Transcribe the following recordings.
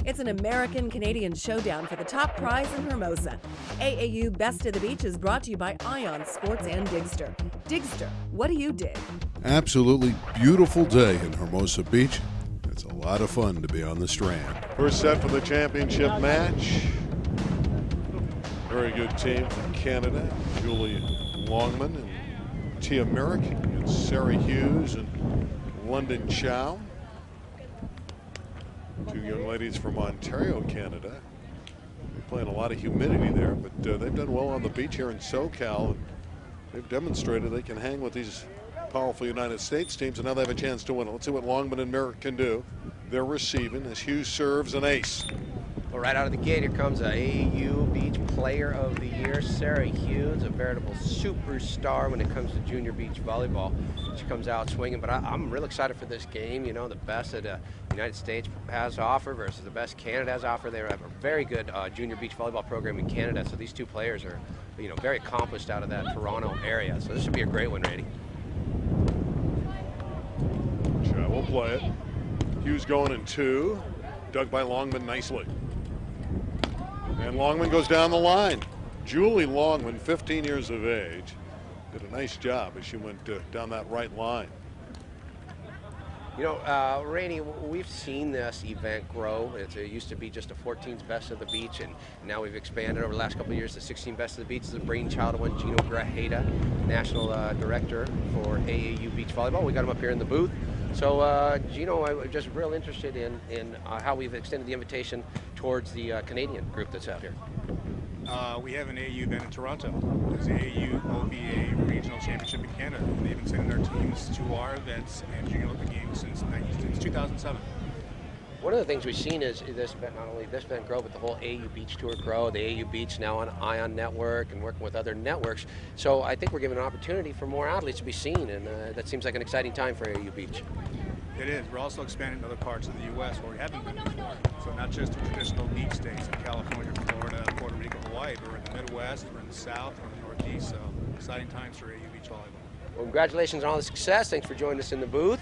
It's an American-Canadian showdown for the top prize in Hermosa. AAU Best of the Beach is brought to you by Ion Sports and Digster. Digster, what do you dig? Absolutely beautiful day in Hermosa Beach. It's a lot of fun to be on the Strand. First set for the championship match. Very good team from Canada. Julie Longman and Tia Merrick against Sarah Hughes and London Chow. Two young ladies from Ontario, Canada. They're playing a lot of humidity there, but they've done well on the beach here in SoCal. They've demonstrated they can hang with these powerful United States teams, and now they have a chance to win it. Let's see what Longman and Merrick can do. They're receiving as Hughes serves an ace. Well, right out of the gate, here comes a AAU Beach Player of the Year, Sarah Hughes, a veritable superstar when it comes to junior beach volleyball. She comes out swinging, but I'm real excited for this game. You know, the best that the United States has to offer versus the best Canada has to offer. They have a very good junior beach volleyball program in Canada, so these two players are, you know, very accomplished out of that Toronto area. So this should be a great one, Randy. Chow will play it. Hughes going in two. Dug by Longman nicely. And Longman goes down the line. Julie Longman, 15 years of age, did a nice job as she went down that right line. You know, Randy, we've seen this event grow. It used to be just a 14's best of the beach, and now we've expanded over the last couple of years to 16 best of the beach. This is the brainchild of one Gino Grajeda, National Director for AAU Beach Volleyball. We got him up here in the booth. So, Gino, I'm just real interested in how we've extended the invitation towards the Canadian group that's out here. We have an AAU event in Toronto. There's the AAU OBA Regional Championship in Canada. And they've been sending their teams to our events and junior Olympic Games since 2007. One of the things we've seen is this event, not only this event grow, but the whole AAU Beach Tour grow. The AAU Beach now on Ion Network and working with other networks. So I think we're giving an opportunity for more athletes to be seen, and that seems like an exciting time for AAU Beach. It is. We're also expanding to other parts of the U.S. where we haven't been before. So not just the traditional beach states in California, Florida, Puerto Rico, Hawaii, but we're in the Midwest, we're in the South, we're in the Northeast. So exciting times for AAU Beach Volleyball. Well, congratulations on all the success. Thanks for joining us in the booth.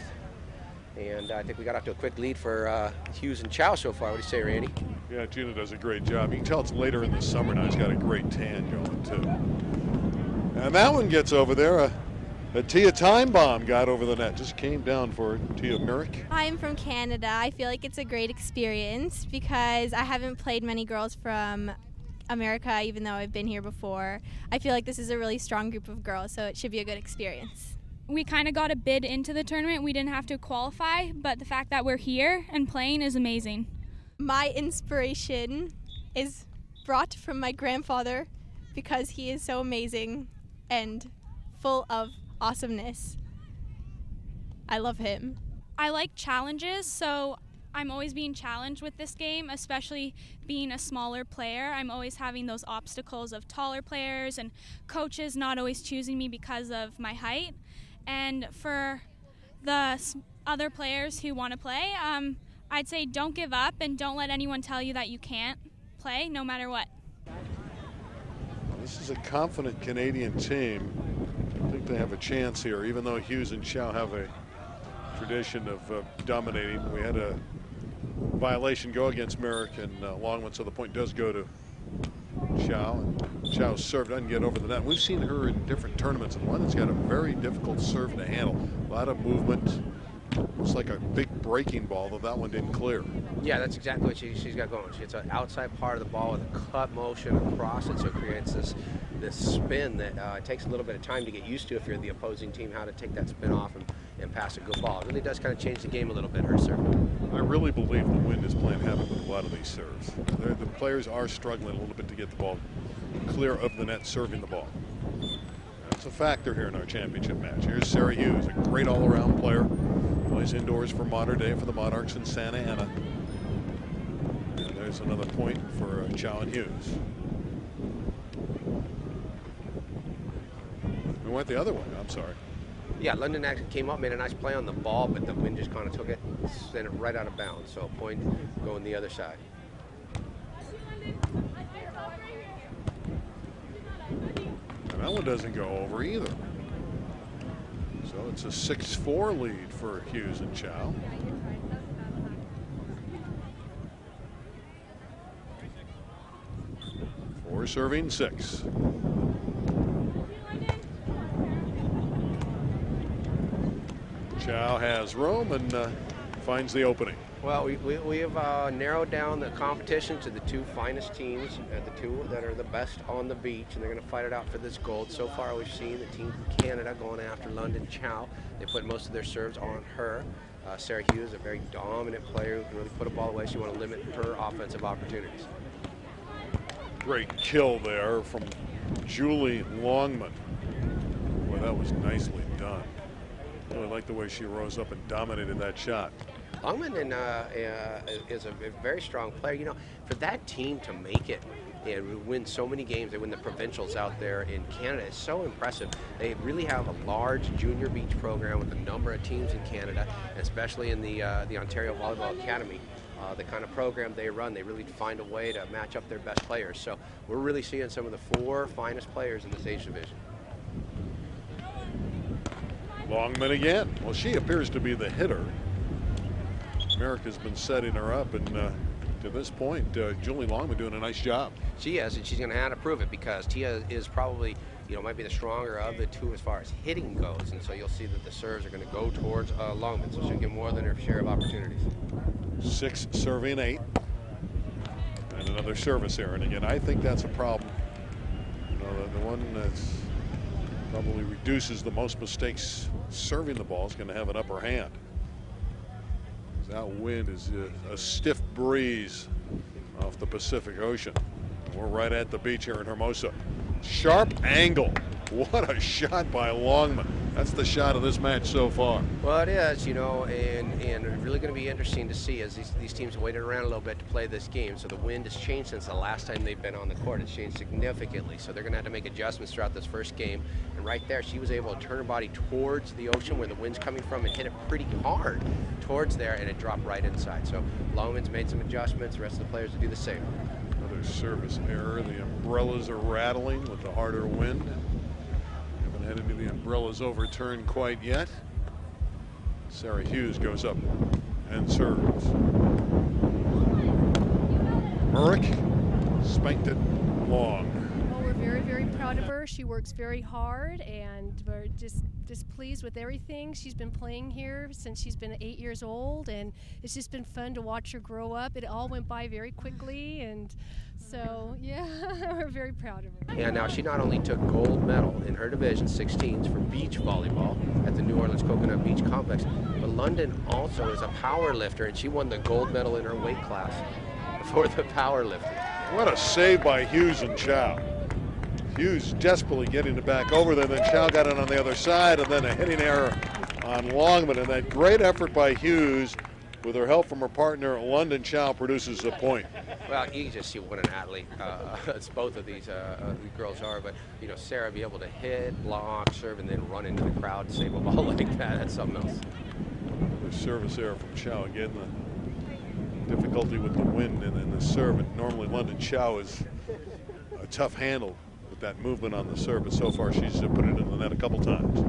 And I think we got off to a quick lead for Hughes and Chow so far. What do you say, Randy? Yeah, Gina does a great job. You can tell it's later in the summer now. He's got a great tan going, too. And that one gets over there. A Tia time bomb got over the net. Just came down for Tia Merrick. I'm from Canada. I feel like it's a great experience because I haven't played many girls from America, even though I've been here before. I feel like this is a really strong group of girls, so it should be a good experience. We kind of got a bid into the tournament. We didn't have to qualify, but the fact that we're here and playing is amazing. My inspiration is brought from my grandfather because he is so amazing and full of awesomeness. I love him. I like challenges, so I'm always being challenged with this game, especially being a smaller player. I'm always having those obstacles of taller players and coaches not always choosing me because of my height. And for the other players who want to play, I'd say don't give up and don't let anyone tell you that you can't play no matter what. This is a confident Canadian team. I think they have a chance here, even though Hughes and Chow have a tradition of dominating. We had a violation go against Merrick and Longman, so the point does go to Chow. And Chow's serve doesn't get over the net. We've seen her in different tournaments, and one that's got a very difficult serve to handle. A lot of movement. Looks like a big breaking ball, though that one didn't clear. Yeah, that's exactly what she's got going. It's an outside part of the ball with a cut motion across it, so it creates this spin that it takes a little bit of time to get used to if you're the opposing team, how to take that spin off and pass a good ball. It really does kind of change the game a little bit, her serve. I really believe the wind is playing havoc with a lot of these serves. The players are struggling a little bit to get the ball clear of the net, serving the ball. That's a factor here in our championship match. Here's Sarah Hughes, a great all-around player. Plays indoors for Modern Day for the Monarchs in Santa Ana. And there's another point for Chow and Hughes. We went the other way, I'm sorry. Yeah, London actually came up, made a nice play on the ball, but the wind just kind of took it, sent it right out of bounds. So a point going the other side. And that one doesn't go over either. So it's a 6-4 lead for Hughes and Chow. serving 6. Chow has room and finds the opening. Well, we have narrowed down the competition to the 2 finest teams, the 2 that are the best on the beach, and they're going to fight it out for this gold. So far, we've seen the team from Canada going after London Chow. They put most of their serves on her. Sarah Hughes, a very dominant player who can really put a ball away, so you want to limit her offensive opportunities. Great kill there from Julie Longman. Boy, that was nicely done. Really like the way she rose up and dominated that shot. Longman is a very strong player. You know, for that team to make it and win so many games, they win the provincials out there in Canada, is so impressive. They really have a large junior beach program with a number of teams in Canada, especially in the Ontario Volleyball Academy. The kind of program they run, they really find a way to match up their best players. So we're really seeing some of the 4 finest players in this age division. Longman again. Well, she appears to be the hitter. America's been setting her up, and to this point, Julie Longman doing a nice job. She is, and she's going to have to prove it, because Tia is probably, you know, might be the stronger of the 2 as far as hitting goes, and so you'll see that the serves are going to go towards Longman, so she'll get more than her share of opportunities. 6 serving 8, and another service error. And again, I think that's a problem. You know, the one that's probably reduces the most mistakes serving the ball is going to have an upper hand. That wind is a stiff breeze off the Pacific Ocean. We're right at the beach here in Hermosa. Sharp angle. What a shot by Longman. That's the shot of this match so far. Well, it is, you know, and really going to be interesting to see as these teams waited around a little bit to play this game. So the wind has changed since the last time they've been on the court. It's changed significantly. So they're going to have to make adjustments throughout this first game. And right there, she was able to turn her body towards the ocean where the wind's coming from and hit it pretty hard towards there, and it dropped right inside. So Longman's made some adjustments. The rest of the players will do the same. Another service error. The umbrellas are rattling with the harder wind. Haven't had any of the umbrellas overturned quite yet. Sarah Hughes goes up and serves. Murrick spanked it long. Well, we're very, very proud of her. She works very hard, and we're just pleased with everything. She's been playing here since she's been 8 years old, and it's just been fun to watch her grow up. It all went by very quickly, and so, yeah, we're very proud of her. And now she not only took gold medal in her division, 16s, for beach volleyball at the New Orleans Coconut Beach Complex, but London also is a power lifter, and she won the gold medal in her weight class for the power lifting. What a save by Hughes and Chow. Hughes desperately getting it back over there, then Chow got it on the other side, and then a hitting error on Longman, and that great effort by Hughes with her help from her partner London Chow produces a point. Well, you can just see what an athlete both of these girls are, but you know, Sarah be able to hit, block, serve, and then run into the crowd and save a ball like that, that's something else. The service error from Chow again, the difficulty with the wind and the serve, and normally London Chow is a tough handle with that movement on the serve, but so far she's put it in the net a couple times.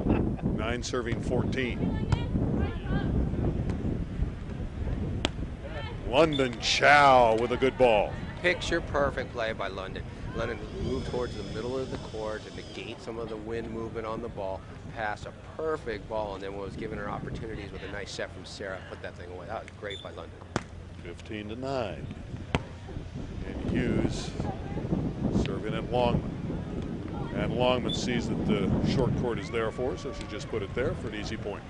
9 serving 14. London Chow with a good ball. Picture perfect play by London. London moved towards the middle of the court to negate some of the wind movement on the ball, pass a perfect ball, and then was given her opportunities with a nice set from Sarah, put that thing away. That was great by London. 15-9. And Hughes serving at Longman. And Longman sees that the short court is there for her, so she just put it there for an easy point.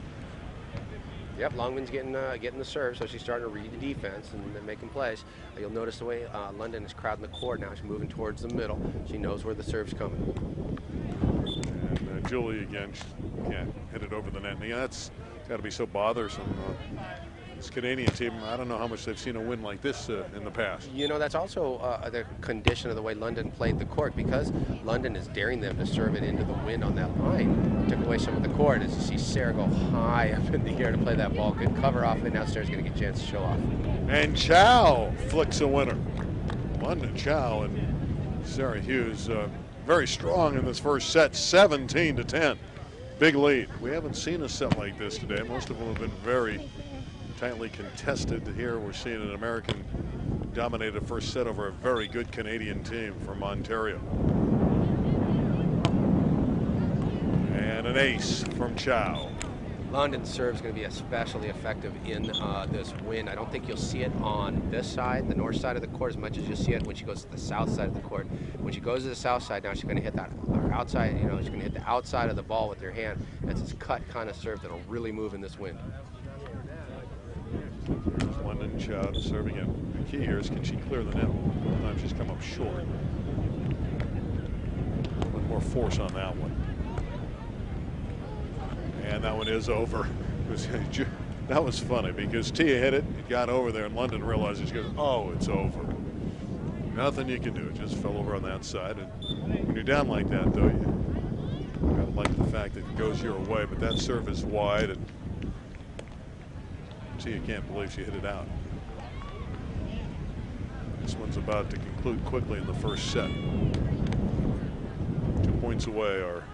Yep, Longman's getting the serve, so she's starting to read the defense and making plays. You'll notice the way London is crowding the court now. She's moving towards the middle. She knows where the serve's coming. And Julie again, she can't hit it over the net. And yeah, that's got to be so bothersome. This Canadian team, I don't know how much they've seen a win like this in the past. You know, that's also the condition of the way London played the court, because London is daring them to serve it into the wind on that line. Took away some of the court as you see Sarah go high up in the air to play that ball. Good cover off, and now Sarah's going to get a chance to show off. And Chow flicks a winner. London Chow and Sarah Hughes very strong in this first set, 17-10. Big lead. We haven't seen a set like this today. Most of them have been very tightly contested. Here we're seeing an American dominated the first set over a very good Canadian team from Ontario. And an ace from Chow. London's serve is going to be especially effective in this wind. I don't think you'll see it on this side, the north side of the court, as much as you'll see it when she goes to the south side of the court. When she goes to the south side, now she's going to hit that outside, she's going to hit the outside of the ball with her hand. That's this cut kind of serve that'll really move in this wind. London Chow serving it. The key here is, can she clear the net? Sometimes she's come up short. A little more force on that one. And that one is over. That was funny because Tia hit it, it got over there, and London realizes, she goes, oh, it's over. Nothing you can do. It just fell over on that side. And when you're down like that, though, you gotta like the fact that it goes your way. But that serve is wide, and Tia can't believe she hit it out. This one's about to conclude quickly in the first set. 2 points away are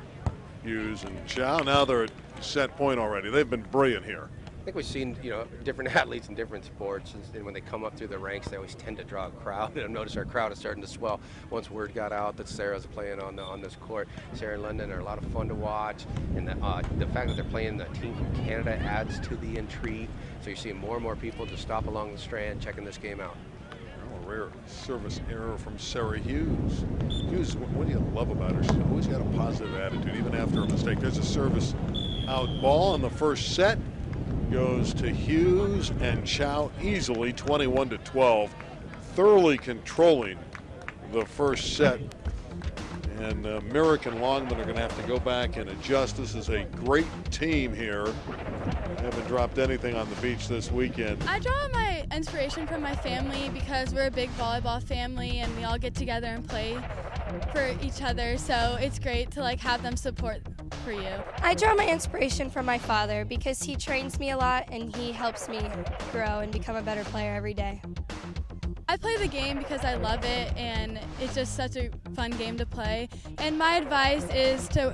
Hughes and Chow. Now they're at set point already. They've been brilliant here. I think we've seen, different athletes in different sports, and when they come up through the ranks, they always tend to draw a crowd. And I've noticed our crowd is starting to swell once word got out that Sarah's playing on this court. Sarah and London are a lot of fun to watch, and the fact that they're playing the team from Canada adds to the intrigue. So you're seeing more and more people just stop along the strand checking this game out. A rare service error from Sarah Hughes. Hughes, what do you love about her? She's always got a positive attitude, even after a mistake. There's a service out ball in the first set. Goes to Hughes, and Chow easily 21-12, thoroughly controlling the first set. And Merrick and Longman are going to have to go back and adjust. This is a great team here. Haven't dropped anything on the beach this weekend. I draw my inspiration from my family because we're a big volleyball family and we all get together and play for each other. So it's great to have them support for you. I draw my inspiration from my father because he trains me a lot and he helps me grow and become a better player every day. I play the game because I love it and it's just such a fun game to play. And my advice is to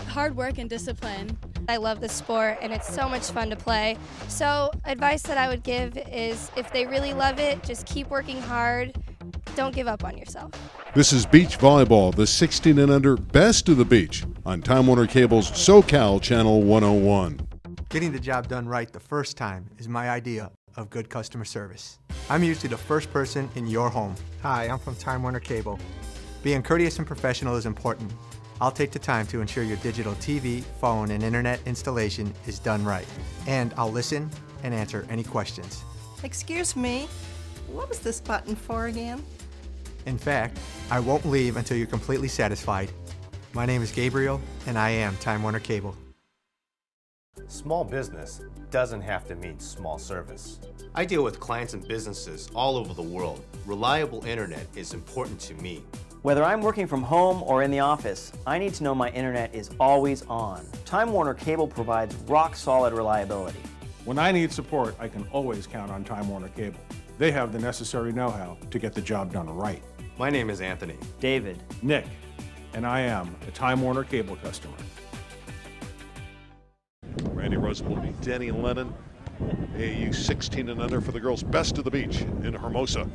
hard work and discipline. I love the sport and it's so much fun to play. So advice that I would give is if they really love it, just keep working hard. Don't give up on yourself. This is Beach Volleyball, the 16 and under best of the beach on Time Warner Cable's SoCal Channel 101. Getting the job done right the first time is my idea of good customer service. I'm usually the first person in your home. Hi, I'm from Time Warner Cable. Being courteous and professional is important. I'll take the time to ensure your digital TV, phone, and internet installation is done right. And I'll listen and answer any questions. Excuse me, what was this button for again? In fact, I won't leave until you're completely satisfied. My name is Gabriel, and I am Time Warner Cable. Small business doesn't have to mean small service. I deal with clients and businesses all over the world. Reliable internet is important to me. Whether I'm working from home or in the office, I need to know my internet is always on. Time Warner Cable provides rock-solid reliability. When I need support, I can always count on Time Warner Cable. They have the necessary know-how to get the job done right. My name is Anthony. David. Nick. And I am a Time Warner Cable customer. Randy Rosenbluth, Denny Lennon, AAU 16 and under for the girls. Best of the beach in Hermosa.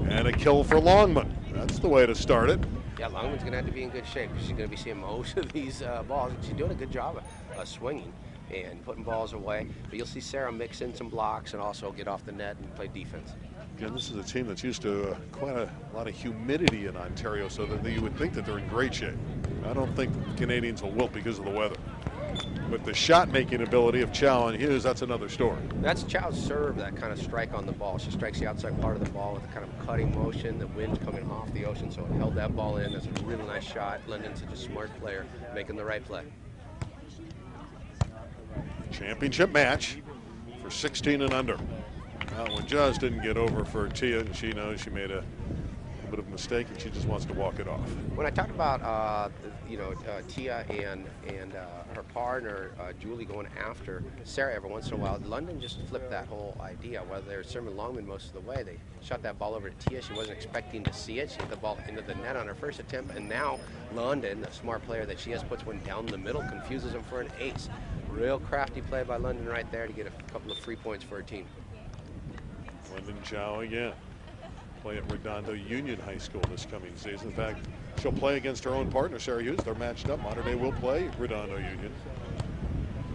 And a kill for Longman. That's the way to start it. Yeah, Longman's going to have to be in good shape. She's going to be seeing most of these balls. She's doing a good job of swinging and putting balls away. But you'll see Sarah mix in some blocks and also get off the net and play defense. Again, this is a team that's used to quite a lot of humidity in Ontario, so that you would think that they're in great shape. I don't think the Canadians will wilt because of the weather. With the shot-making ability of Chow and Hughes, that's another story. That's Chow's serve, that kind of strike on the ball. She strikes the outside part of the ball with a kind of cutting motion. The wind's coming off the ocean, so it held that ball in. That's a really nice shot. London's such a smart player, making the right play. Championship match for 16 and under. That one just didn't get over for Tia, and she knows she made a bit of a mistake, and she just wants to walk it off. When I talked about Tia and her partner Julie going after Sarah every once in a while, London just flipped that whole idea. Whether they were serving Longman most of the way, they shot that ball over to Tia. She wasn't expecting to see it. She hit the ball into the net on her first attempt, and now London, the smart player that she is, puts one down the middle, confuses him for an ace. Real crafty play by London right there to get a couple of free points for her team. London Chow again. Play at Redondo Union High School this coming season. In fact, she'll play against her own partner, Sarah Hughes. They're matched up. Modern Day will play Redondo Union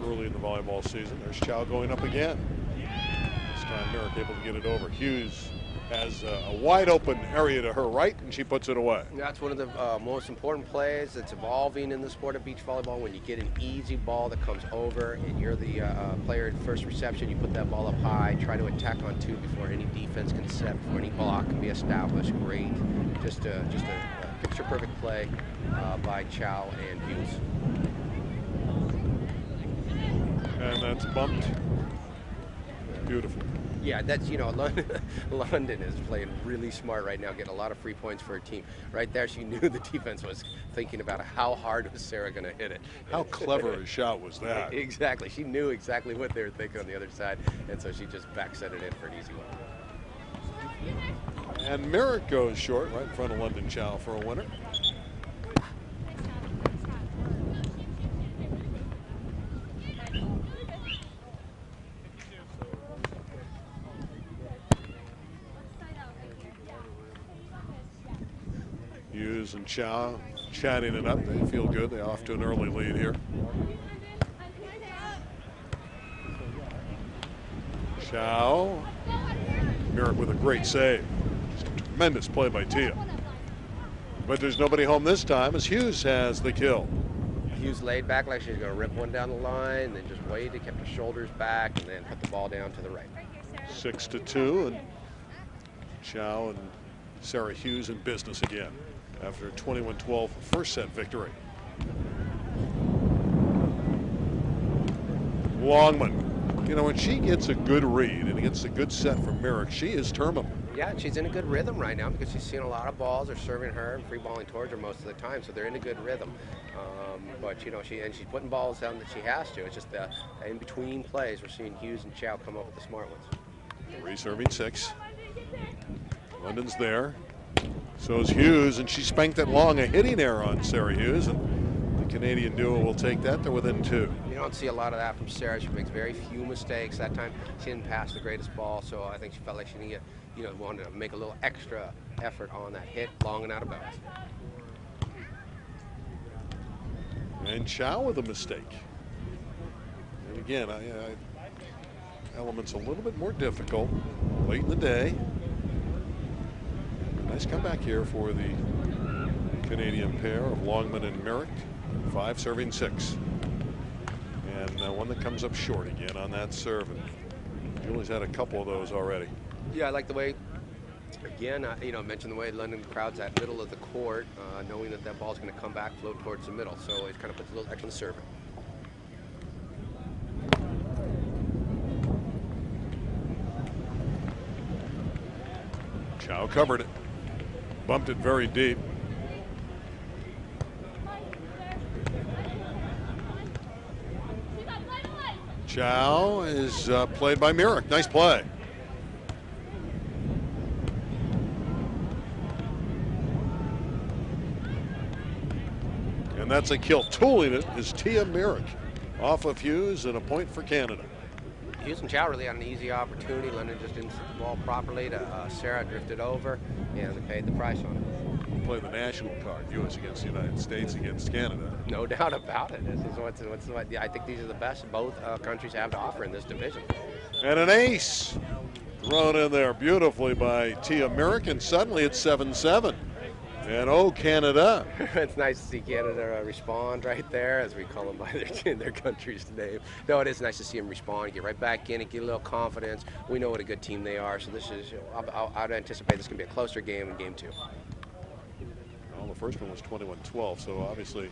early in the volleyball season. There's Chow going up again. This time Merrick able to get it over. Hughes has a wide open area to her right, and she puts it away. That's one of the most important plays that's evolving in the sport of beach volleyball. When you get an easy ball that comes over and you're the player at first reception, you put that ball up high, try to attack on two before any defense can set, before any block can be established. Great. Just a picture perfect play by Chow and Hughes. And that's bumped. Beautiful. Yeah, that's, London is playing really smart right now, getting a lot of free points for her team. Right there, she knew the defense was thinking about how hard was Sarah going to hit it. How clever a shot was that? Exactly. She knew exactly what they were thinking on the other side, and so she just back set it in for an easy one. And Merrick goes short right in front of London Chow for a winner. Hughes and Chow chatting it up. They feel good. They're off to an early lead here. Chow. Merrick with a great save. Just a tremendous play by Tia. But there's nobody home this time as Hughes has the kill. Hughes laid back like she was going to rip one down the line, then just waited, kept her shoulders back, and then put the ball down to the right. 6-2, and Chow and Sarah Hughes in business again after a 21-12 first set victory. Longman, when she gets a good read and gets a good set from Merrick, she is terminal. Yeah, she's in a good rhythm right now because she's seen a lot of balls. They're serving her and free balling towards her most of the time, so they're in a good rhythm. But she's putting balls down that she has to. It's just the in between plays we're seeing Hughes and Chow come up with the smart ones. Reserving 6. London's there. So is Hughes, and she spanked it long, a hitting error on Sarah Hughes, and the Canadian duo will take that. They're within 2. You don't see a lot of that from Sarah. She makes very few mistakes. That time she didn't pass the greatest ball, so I think she felt like she needed, wanted to make a little extra effort on that hit, long and out of bounds. And Chow with a mistake. And again, elements a little bit more difficult late in the day. Nice comeback here for the Canadian pair of Longman and Merrick. 5 serving 6. And one that comes up short again on that serve. And Julie's had a couple of those already. Yeah, I like the way, again, I mentioned the way London crowds that middle of the court, knowing that ball's going to come back, float towards the middle. So it kind of puts a little extra serve. Chow covered it. Bumped it very deep. Chow is played by Merrick. Nice play. And that's a kill. Tooling it is Tia Merrick off of Hughes, and a point for Canada. Hughes and Chow really had an easy opportunity. London just didn't set the ball properly. Sarah drifted over, and they paid the price on it. We'll play the national card, U.S. against the United States against Canada. No doubt about it. This is what I think these are the best both countries have to offer in this division. And an ace thrown in there beautifully by Tia Merrick, and suddenly it's 7-7. And oh, Canada. It's nice to see Canada respond right there, as we call them by their country's name. No, it is nice to see them respond, get right back in and get a little confidence. We know what a good team they are, so this is, I'd anticipate this can be a closer game in game 2. Well, the first one was 21-12, so obviously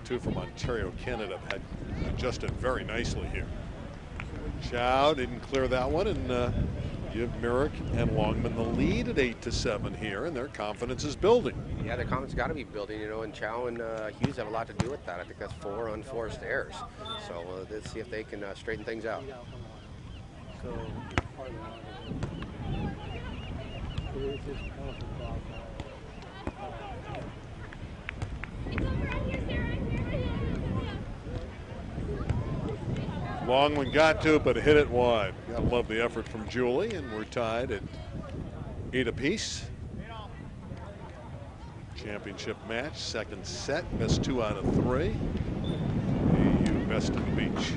2 from Ontario, Canada had adjusted very nicely here. Chow didn't clear that one, and give Merrick and Longman the lead at 8-7 here, and their confidence is building. Yeah, their confidence got to be building, and Chow and Hughes have a lot to do with that. I think that's 4 unforced errors. So let's see if they can straighten things out. Longman got to it, but hit it wide. Gotta love the effort from Julie, and we're tied at 8 apiece. Championship match, second set, best 2 out of 3. AAU best of the beach.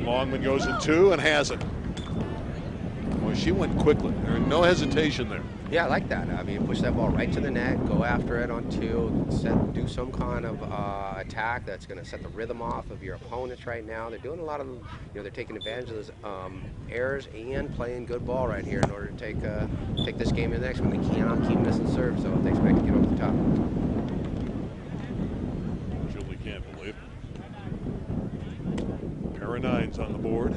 Longman goes in 2 and has it. Boy, she went quickly. There no hesitation there. Yeah, I like that. I mean, push that ball right to the net, go after it on 2, do some kind of attack that's going to set the rhythm off of your opponents right now. They're doing a lot of, they're taking advantage of those errors and playing good ball right here in order to take this game to the next one. They cannot keep missing serves, so if they expect to get over the top. Julie can't believe it. Pair of 9s on the board.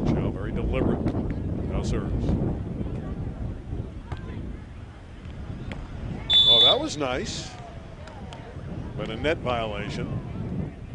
Chow very deliberate. No serves. Oh, that was nice. But a net violation.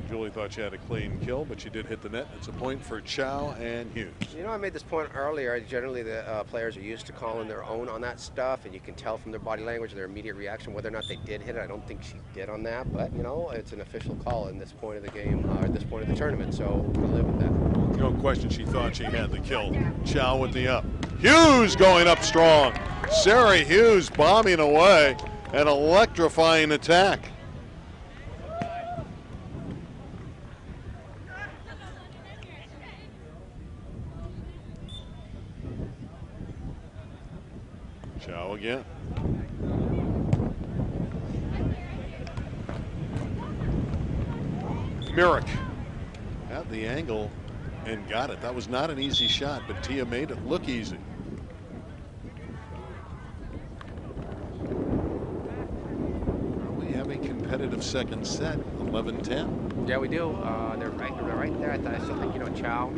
Julie thought she had a clean kill, but she did hit the net. It's a point for Chow and Hughes. I made this point earlier. Generally, the players are used to calling their own on that stuff, and you can tell from their body language, their immediate reaction, whether or not they did hit it. I don't think she did on that, but, it's an official call in this point of the game, or this point of the tournament, so we'll live with that. No question she thought she had the kill. Chow with the up. Hughes going up strong. Sarah Hughes bombing away. An electrifying attack. Chow again. Merrick had the angle and got it. That was not an easy shot, but Tia made it look easy. We have a competitive second set, 11-10. Yeah, we do. They're right there. I still think Chow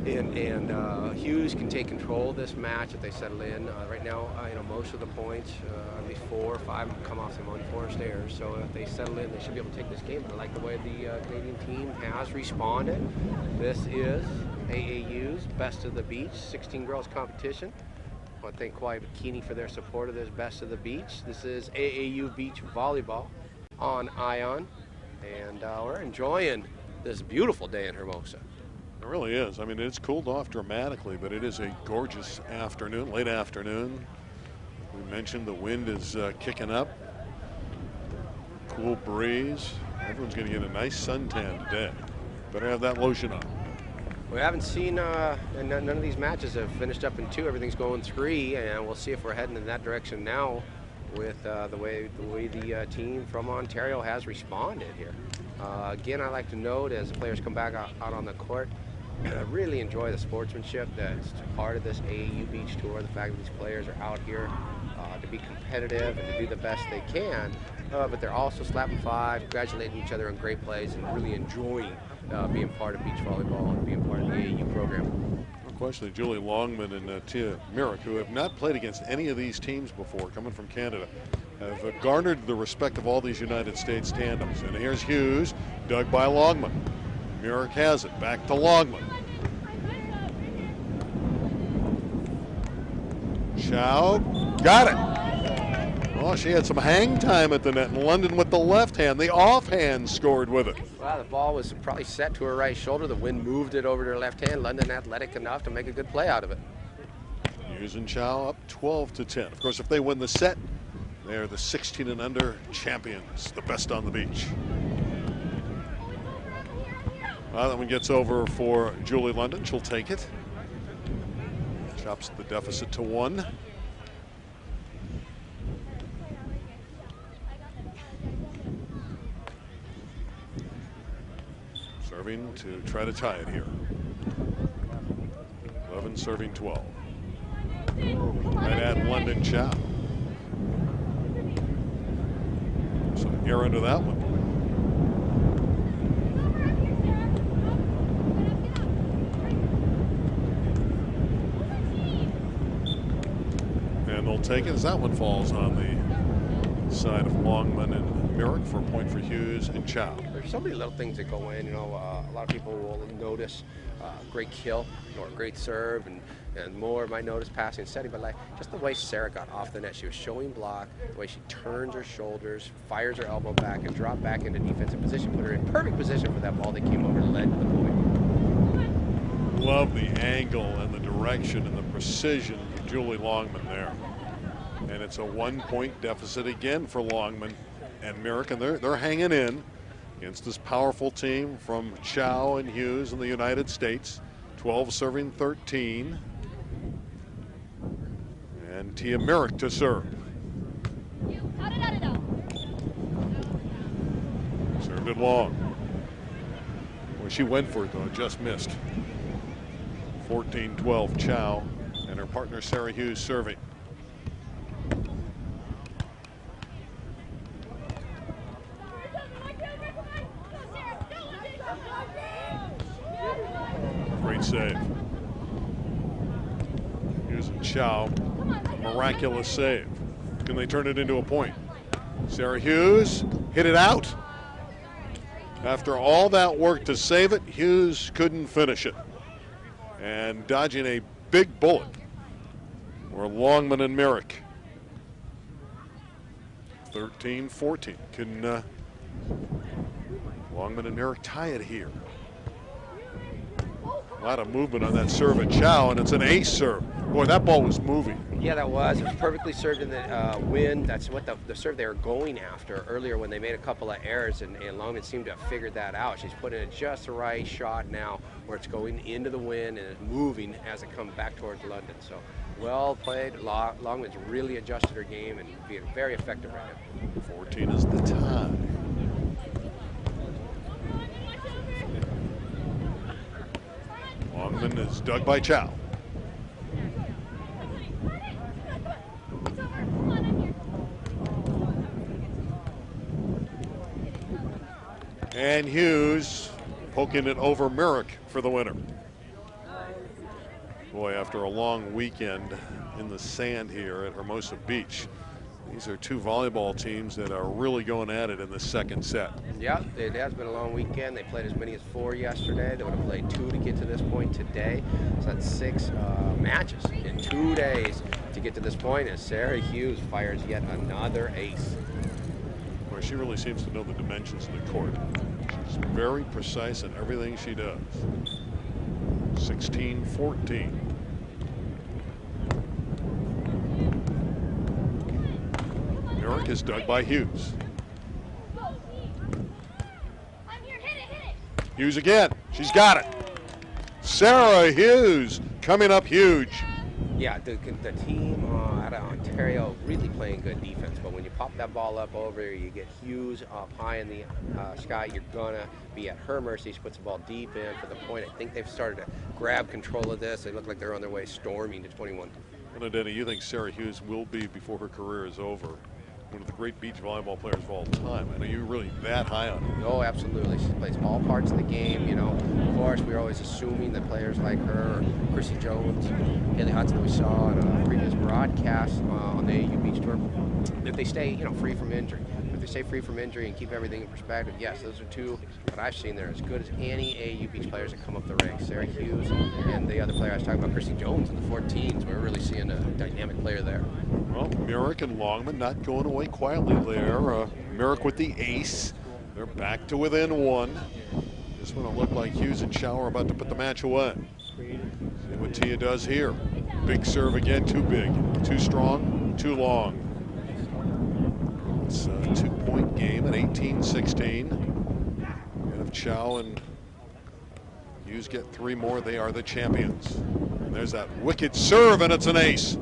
and Hughes can take control of this match if they settle in. Right now, most of the points, at least 4 or 5, come off some unforced errors. So if they settle in, they should be able to take this game. I like the way the Canadian team has responded. This is AAU's Best of the Beach 16 girls competition. I want to thank Kauai Bikini for their support of this Best of the Beach. This is AAU Beach Volleyball on Ion, and we're enjoying this beautiful day in Hermosa. It really is. I mean, it's cooled off dramatically, but it is a gorgeous afternoon, late afternoon. We mentioned the wind is kicking up. Cool breeze. Everyone's going to get a nice suntan today. Better have that lotion on. We haven't seen, and none of these matches have finished up in 2. Everything's going 3, and we'll see if we're heading in that direction now with the way the team from Ontario has responded here. Again, I like to note as the players come back out on the court, I really enjoy the sportsmanship that's part of this AAU Beach Tour, the fact that these players are out here to be competitive and to do the best they can, but they're also slapping 5, congratulating each other on great plays, and really enjoying being part of beach volleyball and being part of the AAU program. Unquestionably, Julie Longman and Tia Merrick, who have not played against any of these teams before, coming from Canada, have garnered the respect of all these United States tandems. And here's Hughes, dug by Longman. Merrick has it, back to Longman. Chow, got it. Oh, she had some hang time at the net, and London with the left hand. The offhand scored with it. Well, the ball was probably set to her right shoulder. The wind moved it over to her left hand. London athletic enough to make a good play out of it. Hughes and Chow up 12-10. Of course, if they win the set, they're the 16 and under champions, the best on the beach. Well, that one gets over for Julie London. She'll take it. Chops the deficit to 1. Serving to try to tie it here. 11 serving 12. Right at London Chow. Some air into that one. And they'll take it as that one falls on the side of Longman and Merrick for a point for Hughes and Chow. They're there's so many little things that go in. You know, a lot of people will notice great kill or great serve, and more might notice passing and setting. But like just the way Sarah got off the net, she was showing block, the way she turns her shoulders, fires her elbow back, and dropped back into defensive position, put her in perfect position for that ball that came over and led to the point. Love the angle and the direction and the precision of Julie Longman there. And it's a 1-point deficit again for Longman and Merrick, and they're hanging in against this powerful team from Chow and Hughes in the United States. 12 serving 13. And Tia Merrick to serve. Served it long. Well, she went for it though, just missed. 14-12 Chow and her partner Sarah Hughes serving. Great save. Hughes and Chow, miraculous save. Can they turn it into a point? Sarah Hughes hit it out. After all that work to save it, Hughes couldn't finish it. And dodging a big bullet were Longman and Merrick. 13-14. Can Longman and Merrick tie it here? A lot of movement on that serve at Chow, and it's an ace serve. Boy, that ball was moving. Yeah, that was. It was perfectly served in the wind. That's what the serve they were going after earlier when they made a couple of errors, and Longman seemed to have figured that out. She's putting in just the right shot now where it's going into the wind and it's moving as it comes back towards London. So well played. Longman's really adjusted her game and being very effective right now. 14 is the tie. Longman is dug by Chow. And Hughes poking it over Merrick for the winner. Boy, after a long weekend in the sand here at Hermosa Beach, these are two volleyball teams that are really going at it in the second set. Yeah, it has been a long weekend. They played as many as 4 yesterday. They would have played 2 to get to this point today. So that's 6 matches in 2 days to get to this point as Sarah Hughes fires yet another ace. Boy, she really seems to know the dimensions of the court. She's very precise in everything she does. 16-14. Merrick is dug by Hughes. Hughes again. She's got it. Sarah Hughes coming up huge. Yeah, the team out of Ontario really playing good defense, but when you pop that ball up over, you get Hughes up high in the sky, you're gonna be at her mercy. She puts the ball deep in for the point. I think they've started to grab control of this. They look like they're on their way storming to 21. Well, Denny, you think Sarah Hughes will be, before her career is over, one of the great beach volleyball players of all time? And are you really that high on her? Oh, absolutely. She plays all parts of the game. You know, of course, we were always assuming that players like her, or Chrissy Jones, Haley Hudson, that we saw on a previous broadcast on the AAU Beach Tour, that they stay, you know, free from injury. If they stay free from injury and keep everything in perspective, yes, those are two that I've seen there as good as any AAU Beach players that come up the ranks. Sarah Hughes and the other player I was talking about, Chrissy Jones, in the 14s. We're really seeing a dynamic player there. Well, Merrick and Longman not going away quietly there. Merrick with the ace. They're back to within 1. This one will look like Hughes and Chow are about to put the match away. See what Tia does here. Big serve again, too big, too strong, too long. It's a 2-point game at 18-16. And if Chow and Hughes get 3 more, they are the champions. And there's that wicked serve, and it's an ace.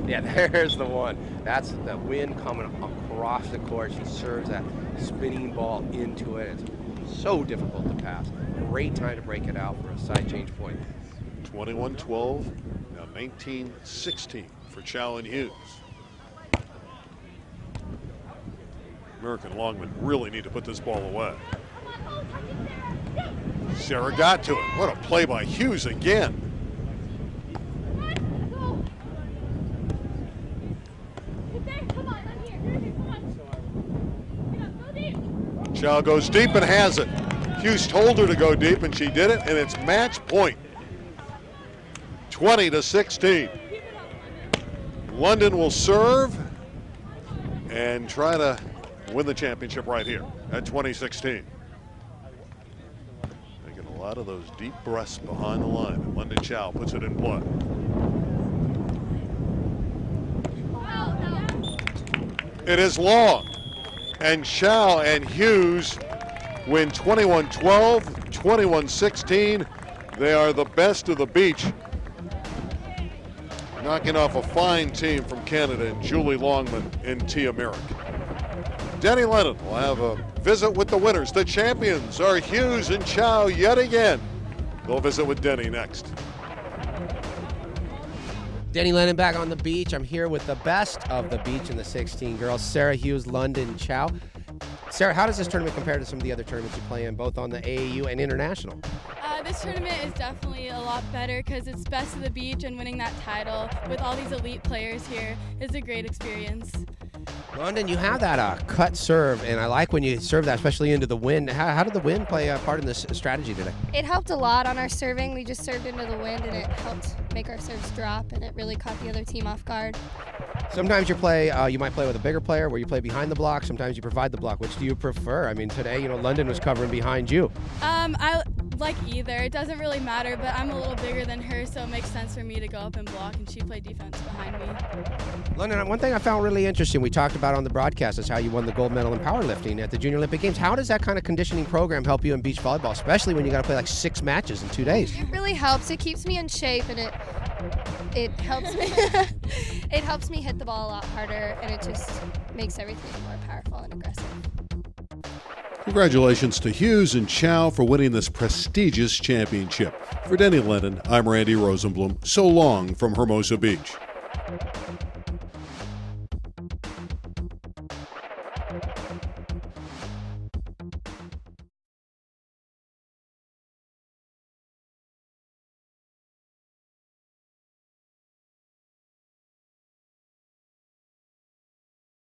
Yeah, there's the one. That's the wind coming across the court. She serves that spinning ball into it. It's so difficult to pass. Great time to break it out for a side change point. 21-12, now 19-16 for Chow and Hughes. Merrick and Longman really need to put this ball away. Sarah got to it. What a play by Hughes again. Chow goes deep and has it. Hughes told her to go deep, and she did it, and it's match point. 20-16. London will serve and try to win the championship right here at 2016. Making a lot of those deep breaths behind the line. And London Chow puts it in play. It is long, and Chow and Hughes win 21-12, 21-16. They are the best of the beach, knocking off a fine team from Canada and Julie Longman and Tia Merrick. Denny Lennon will have a visit with the winners. The champions are Hughes and Chow yet again. They'll visit with Denny next. Denny Lennon back on the beach. I'm here with the best of the beach and the 16 girls, Sarah Hughes, London Chow. Sarah, how does this tournament compare to some of the other tournaments you play in, both on the AAU and international? This tournament is definitely a lot better because it's best of the beach, and winning that title with all these elite players here is a great experience. London, you have that cut serve, and I like when you serve that, especially into the wind. How did the wind play a part in this strategy today? It helped a lot on our serving. We just served into the wind, and it helped make our serves drop, and it really caught the other team off guard. Sometimes you might play with a bigger player where you play behind the block. Sometimes you provide the block. Which do you prefer? I mean, today, London was covering behind you. I like either. It doesn't really matter, but I'm a little bigger than her, so it makes sense for me to go up and block, and she played defense behind me. London, one thing I found really interesting, we talked about on the broadcast, is how you won the gold medal in powerlifting at the Junior Olympic Games. How does that kind of conditioning program help you in beach volleyball, especially when you got to play like 6 matches in 2 days? It really helps. It keeps me in shape, and it helps me. It helps me hit the ball a lot harder, and it just makes everything more powerful and aggressive. Congratulations to Hughes and Chow for winning this prestigious championship. For Denny Lennon, I'm Randy Rosenblum. So long from Hermosa Beach.